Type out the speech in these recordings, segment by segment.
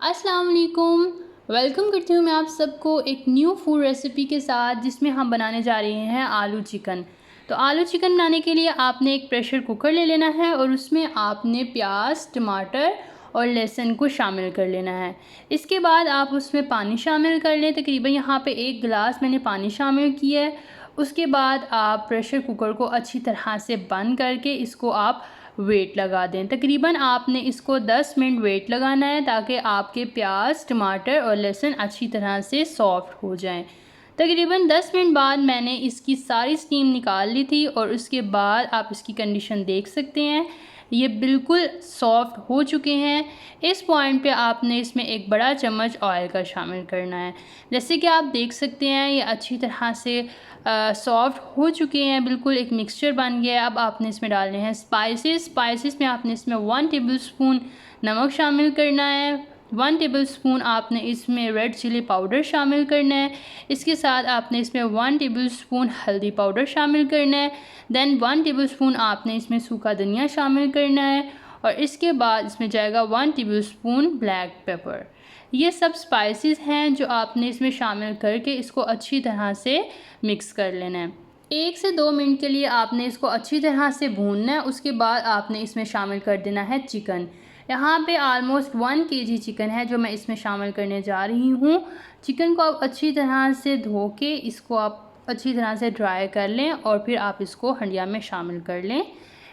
अस्सलाम वालेकुम। वेलकम करती हूँ मैं आप सबको एक न्यू फूड रेसिपी के साथ, जिसमें हम बनाने जा रहे हैं आलू चिकन। तो आलू चिकन बनाने के लिए आपने एक प्रेशर कुकर ले लेना है और उसमें आपने प्याज, टमाटर और लहसुन को शामिल कर लेना है। इसके बाद आप उसमें पानी शामिल कर लें। तकरीबन यहाँ पे 1 गिलास मैंने पानी शामिल किया है। उसके बाद आप प्रेशर कुकर को अच्छी तरह से बंद करके इसको आप वेट लगा दें। तकरीबन आपने इसको 10 मिनट वेट लगाना है, ताकि आपके प्याज, टमाटर और लहसुन अच्छी तरह से सॉफ़्ट हो जाएं। तकरीबन 10 मिनट बाद मैंने इसकी सारी स्टीम निकाल ली थी और उसके बाद आप इसकी कंडीशन देख सकते हैं, ये बिल्कुल सॉफ़्ट हो चुके हैं। इस पॉइंट पे आपने इसमें एक बड़ा चम्मच ऑयल का शामिल करना है। जैसे कि आप देख सकते हैं, ये अच्छी तरह से सॉफ़्ट हो चुके हैं, बिल्कुल एक मिक्सचर बन गया है। अब आपने इसमें डालने हैं स्पाइसेस में आपने इसमें 1 टेबलस्पून नमक शामिल करना है। 1 टेबलस्पून आपने इसमें रेड चिली पाउडर शामिल करना है। इसके साथ आपने इसमें 1 टेबलस्पून हल्दी पाउडर शामिल करना है। देन 1 टेबलस्पून आपने इसमें सूखा धनिया शामिल करना है और इसके बाद इसमें जाएगा 1 टेबलस्पून ब्लैक पेपर। ये सब स्पाइसेस हैं जो आपने इसमें शामिल करके इसको अच्छी तरह से मिक्स कर लेना है। 1 से 2 मिनट के लिए आपने इसको अच्छी तरह से भूनना है। उसके बाद आपने इसमें शामिल कर देना है चिकन। यहाँ पे ऑलमोस्ट 1 केजी चिकन है जो मैं इसमें शामिल करने जा रही हूँ। चिकन को आप अच्छी तरह से धो के इसको आप अच्छी तरह से ड्राई कर लें और फिर आप इसको हंडिया में शामिल कर लें।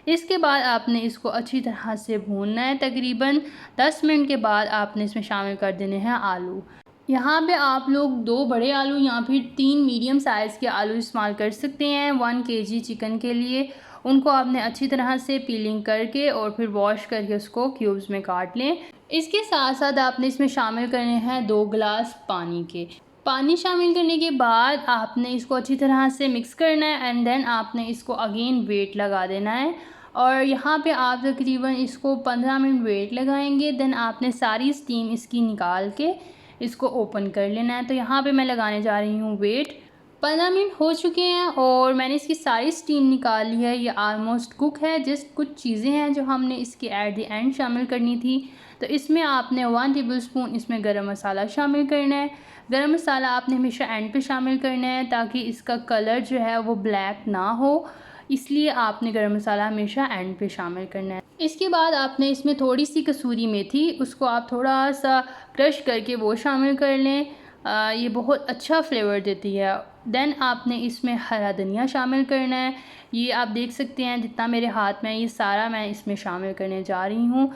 इसके बाद आपने इसको अच्छी तरह से भूनना है। तकरीबन 10 मिनट के बाद आपने इसमें शामिल कर देने हैं आलू। यहाँ पे आप लोग 2 बड़े आलू या फिर 3 मीडियम साइज़ के आलू इस्तेमाल कर सकते हैं 1 केजी चिकन के लिए। उनको आपने अच्छी तरह से पीलिंग करके और फिर वॉश करके उसको क्यूब्स में काट लें। इसके साथ साथ आपने इसमें शामिल करने हैं 2 गिलास पानी के। पानी शामिल करने के बाद आपने इसको अच्छी तरह से मिक्स करना है एंड देन आपने इसको अगेन वेट लगा देना है और यहाँ पे आप तकरीबन इसको 15 मिनट वेट लगाएंगे। देन आपने सारी स्टीम इसकी निकाल के इसको ओपन कर लेना है। तो यहाँ पे मैं लगाने जा रही हूँ वेट। 15 मिनट हो चुके हैं और मैंने इसकी सारी स्टीम निकाल ली है। ये आलमोस्ट कुक है। जस्ट कुछ चीज़ें हैं जो हमने इसके एट द एंड शामिल करनी थी। तो इसमें आपने 1 टेबलस्पून इसमें गरम मसाला शामिल करना है। गरम मसाला आपने हमेशा एंड पे शामिल करना है ताकि इसका कलर जो है वो ब्लैक ना हो, इसलिए आपने गरम मसाला हमेशा एंड पे शामिल करना है। इसके बाद आपने इसमें थोड़ी सी कसूरी मेथी, उसको आप थोड़ा सा क्रश करके वो शामिल कर लें। ये बहुत अच्छा फ्लेवर देती है। देन आपने इसमें हरा धनिया शामिल करना है। ये आप देख सकते हैं जितना मेरे हाथ में है, ये सारा मैं इसमें शामिल करने जा रही हूँ।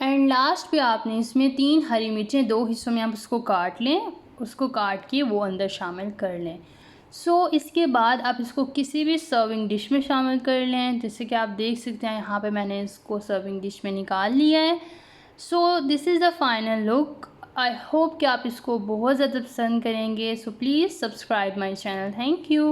एंड लास्ट पे आपने इसमें 3 हरी मिर्चें 2 हिस्सों में आप उसको काट लें, उसको काट के वो अंदर शामिल कर लें। इसके बाद आप इसको किसी भी सर्विंग डिश में शामिल कर लें। जैसे कि आप देख सकते हैं यहाँ पे मैंने इसको सर्विंग डिश में निकाल लिया है। This is the final look. I hope कि आप इसको बहुत ज़्यादा पसंद करेंगे। Please subscribe my channel. Thank you.